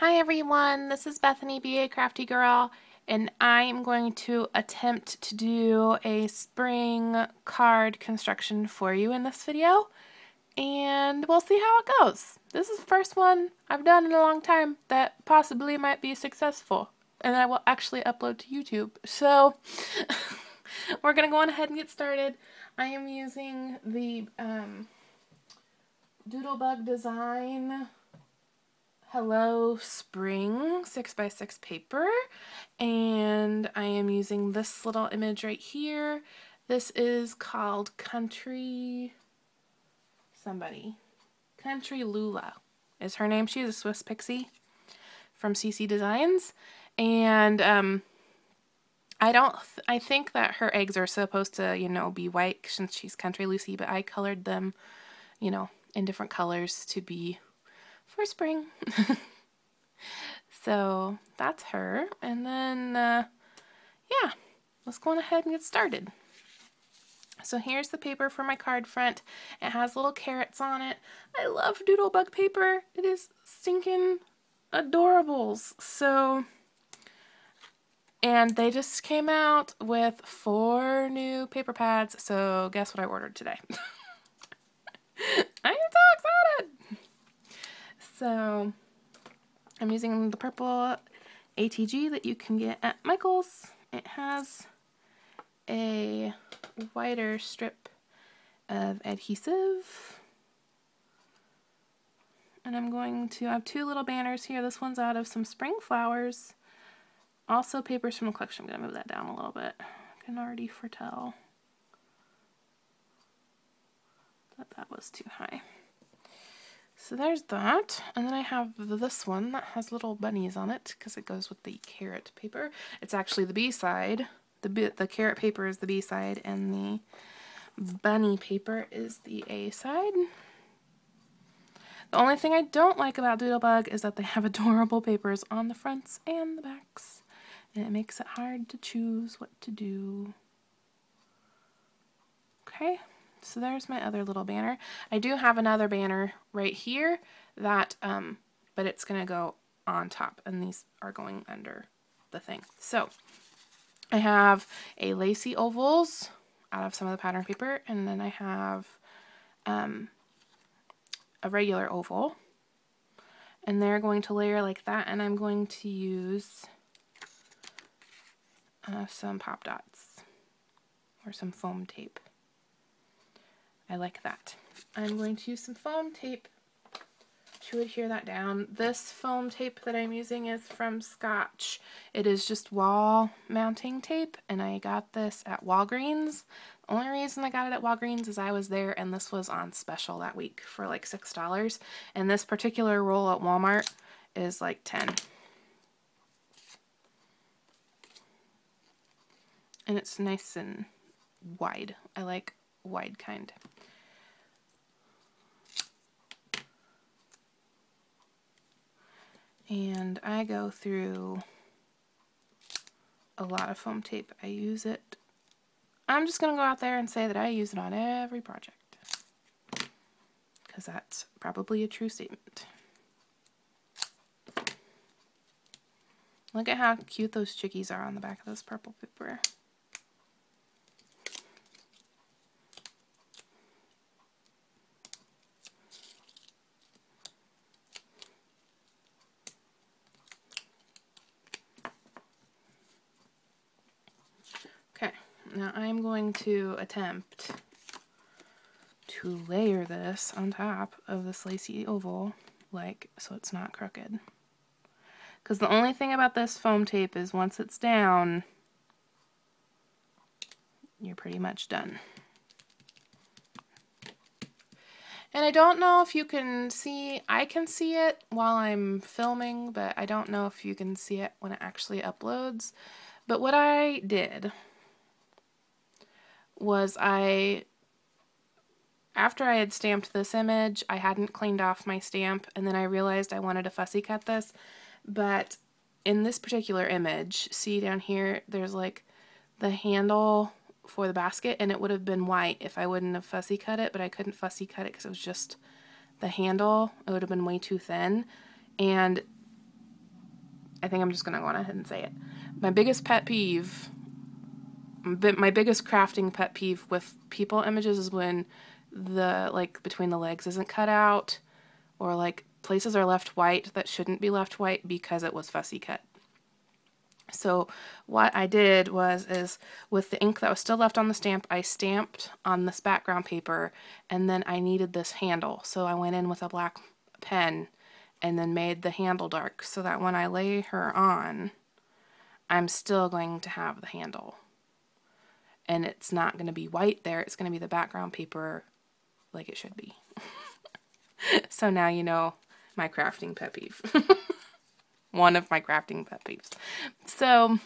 Hi everyone, this is Bethany BA Crafty Girl, and I am going to attempt to do a spring card construction for you in this video, and we'll see how it goes. This is the first one I've done in a long time that possibly might be successful, and I will actually upload to YouTube. So we're going to go on ahead and get started. I am using the Doodlebug Design Hello Spring 6x6 paper, and I am using this little image right here. This is called Country Lula is her name. She's a Swiss pixie from CC Designs, and I think that her eggs are supposed to, be white since she's Country Lucy, but I colored them, in different colors to be for spring. So that's her, and then yeah, let's go on ahead and get started. So here's the paper for my card front. It has little carrots on it. I love Doodlebug paper. It is stinking adorables. So, and they just came out with 4 new paper pads, so guess what I ordered today? I am so excited! So I'm using the purple ATG that you can get at Michael's. It has a wider strip of adhesive. And I'm going to have 2 little banners here. This one's out of some spring flowers. Also papers from the collection. I'm going to move that down a little bit. I can already foretell that that was too high. So there's that, and then I have this one that has little bunnies on it because it goes with the carrot paper. It's actually the B-side. The carrot paper is the B-side, and the bunny paper is the A-side. The only thing I don't like about Doodlebug is that they have adorable papers on the fronts and the backs, and it makes it hard to choose what to do. Okay. So there's my other little banner. I do have another banner right here that, but it's going to go on top, and these are going under the thing. So I have a lacy ovals out of some of the pattern paper, and then I have a regular oval, and they're going to layer like that, and I'm going to use some pop dots or some foam tape. I like that. I'm going to use some foam tape to adhere that down. This foam tape that I'm using is from Scotch. It is just wall mounting tape, and I got this at Walgreens. The only reason I got it at Walgreens is I was there and this was on special that week for like $6, and this particular roll at Walmart is like $10. And it's nice and wide. I like wide kind. And I go through a lot of foam tape. I use it. I'm just going to go out there and say that I use it on every project, because that's probably a true statement. Look at how cute those chickies are on the back of this purple paper. Okay, now I'm going to attempt to layer this on top of this lacy oval, so it's not crooked. Because the only thing about this foam tape is once it's down, you're pretty much done. And I don't know if you can see, I can see it while I'm filming, but I don't know if you can see it when it actually uploads. But what I did was after I had stamped this image, I hadn't cleaned off my stamp, and then I realized I wanted to fussy cut this. But in this particular image, see down here, there's like the handle for the basket, and it would have been white if I wouldn't have fussy cut it, but I couldn't fussy cut it because it was just the handle. It would have been way too thin. And I think I'm just going to go on ahead and say it. My biggest pet peeve, my biggest crafting pet peeve with people images is when the, like, between the legs isn't cut out, or, like, places are left white that shouldn't be left white because it was fussy cut. So what I did is with the ink that was still left on the stamp, I stamped on this background paper, and then I needed this handle. So I went in with a black pen and then made the handle dark so that when I lay her on, I'm still going to have the handle. And it's not going to be white there, it's going to be the background paper like it should be. So now you know my crafting pet peeve. One of my crafting pet peeves. So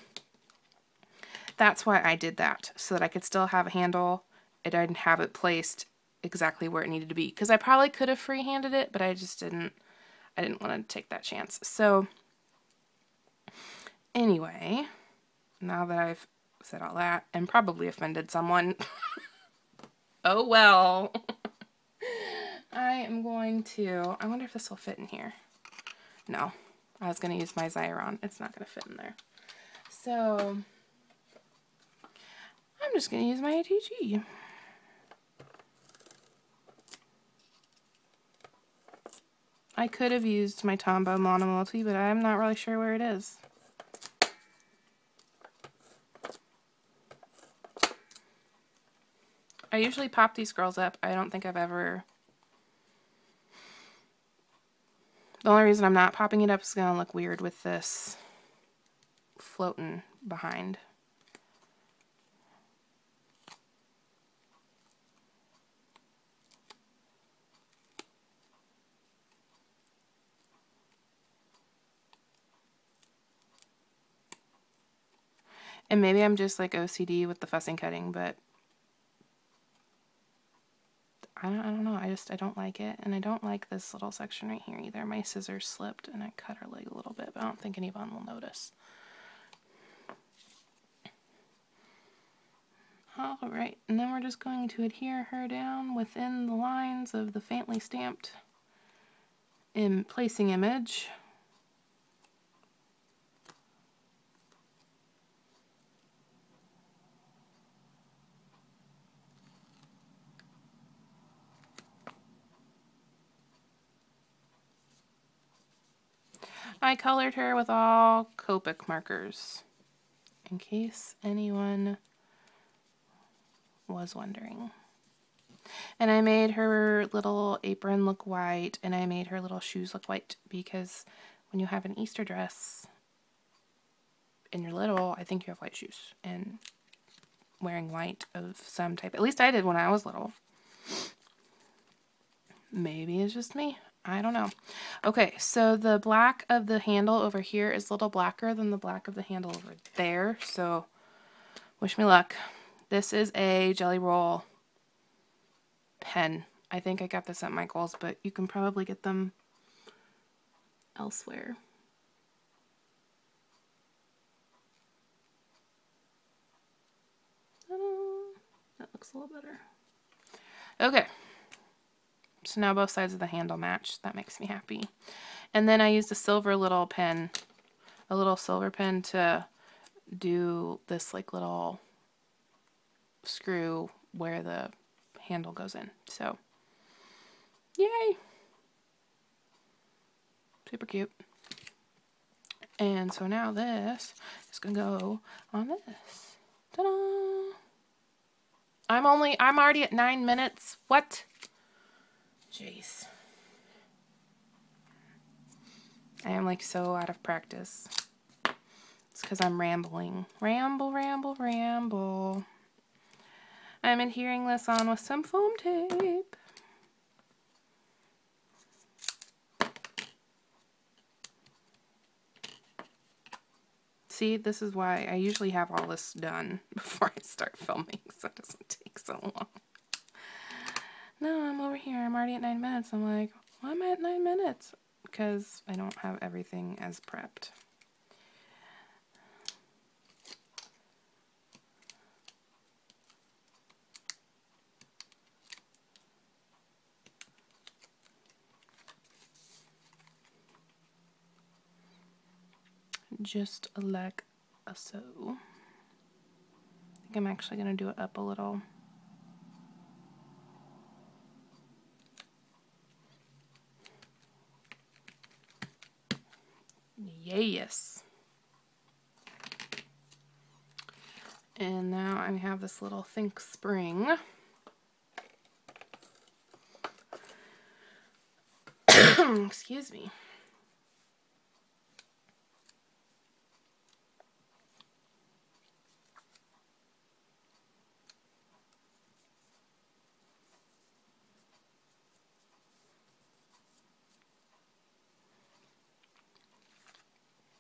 that's why I did that, so that I could still have a handle and I'd have it placed exactly where it needed to be. Because I probably could have free-handed it, but I just didn't. I didn't want to take that chance. So anyway, now that I've said all that and probably offended someone, oh well. I am going to, I wonder if this will fit in here. No, I was going to use my Xyron. It's not going to fit in there. So I'm just going to use my ATG. I could have used my Tombow Monomulti, but I'm not really sure where it is. I usually pop these girls up. I don't think I've ever... The only reason I'm not popping it up is going to look weird with this floating behind. And maybe I'm just like OCD with the fussing cutting, but I don't know. I don't like it. And I don't like this little section right here either. My scissors slipped and I cut her leg a little bit, but I don't think anyone will notice. Alright, and then we're just going to adhere her down within the lines of the faintly stamped placing image. I colored her with all Copic markers, in case anyone was wondering. And I made her little apron look white, and I made her little shoes look white, because when you have an Easter dress and you're little, I think you have white shoes, and wearing white of some type. At least I did when I was little. Maybe it's just me. I don't know. Okay, so the black of the handle over here is a little blacker than the black of the handle over there, so wish me luck. This is a Jelly Roll pen. I think I got this at Michael's, but you can probably get them elsewhere. That looks a little better. Okay. So now both sides of the handle match. That makes me happy. And then I used a silver little pen, a little silver pen to do this like little screw where the handle goes in. So, yay! Super cute. And so now this is gonna go on this. Ta-da! I'm already at 9 minutes. What? Jeez. I am like so out of practice. It's because I'm rambling. Ramble, ramble, ramble. I'm adhering this on with some foam tape. See, this is why I usually have all this done before I start filming, so it doesn't take so long. No, I'm over here. I'm already at 9 minutes. I'm like, why am I at 9 minutes? Because I don't have everything as prepped. just like so. I think I'm actually going to do it up a little. Yes. And now I have this little Think Spring. Excuse me.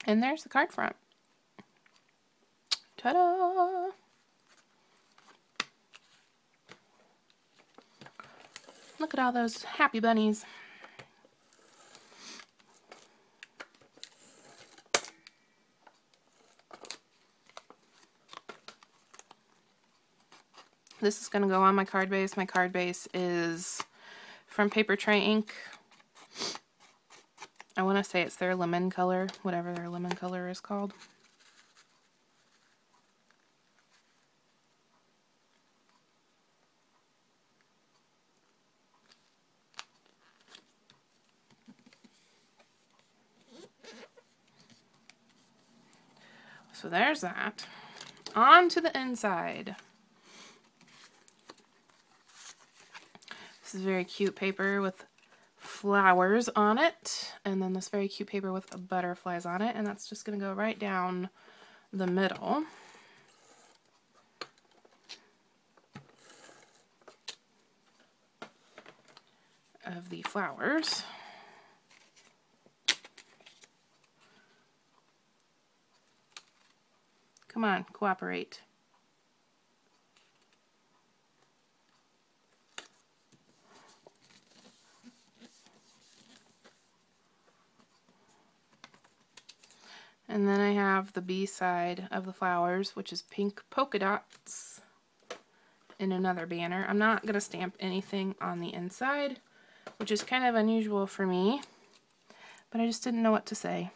And there's the card front. Ta-da! Look at all those happy bunnies. This is going to go on my card base. My card base is from Paper Tray Ink. I want to say it's their lemon color, whatever their lemon color is called. So there's that. On to the inside. This is very cute paper with flowers on it, and then this very cute paper with butterflies on it, and that's just going to go right down the middle. Of the flowers. Come on, cooperate. And then I have the B side of the flowers, which is pink polka dots in another banner. I'm not going to stamp anything on the inside, which is kind of unusual for me, but I just didn't know what to say.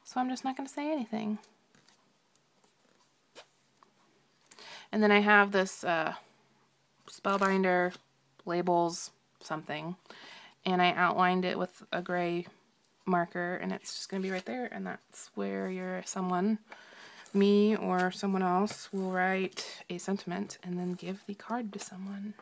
So I'm just not going to say anything. And then I have this Spellbinder labels something, and I outlined it with a gray marker, and it's just going to be right there, and that's where someone, me or someone else, will write a sentiment and then give the card to someone.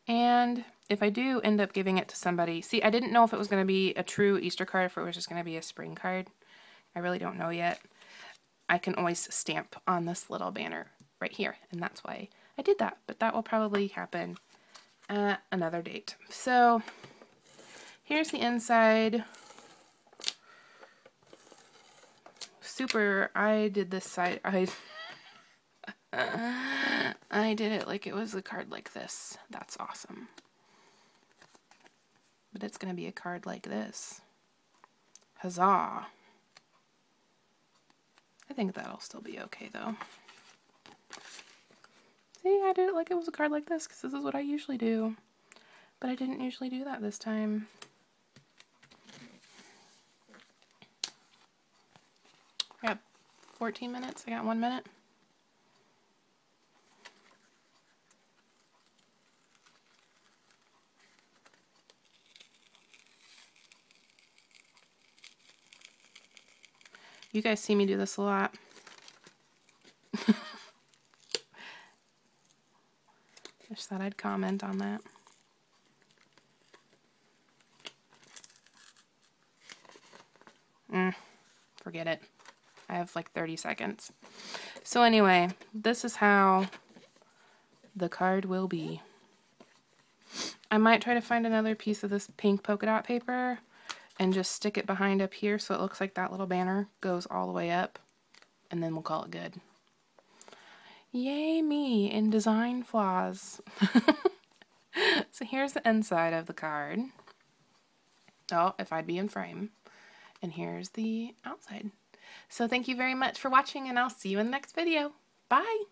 And if I do end up giving it to somebody, see, I didn't know if it was going to be a true Easter card, if it was just going to be a spring card. I really don't know yet. I can always stamp on this little banner right here, and that's why I did that, but that will probably happen at another date. So here's the inside. Super, I did this side, I did it like it was a card like this. That's awesome. But it's going to be a card like this. Huzzah. I think that'll still be okay though. See, I did it like it was a card like this because this is what I usually do. But I didn't usually do that this time. I got 14 minutes. I got 1 minute. You guys see me do this a lot. Just thought I'd comment on that. Forget it. I have like 30 seconds. So anyway, this is how the card will be. I might try to find another piece of this pink polka dot paper and just stick it behind up here so it looks like that little banner goes all the way up, and then we'll call it good. Yay me in design flaws. So here's the inside of the card. Oh, if I'd be in frame. And here's the outside. So thank you very much for watching, and I'll see you in the next video. Bye!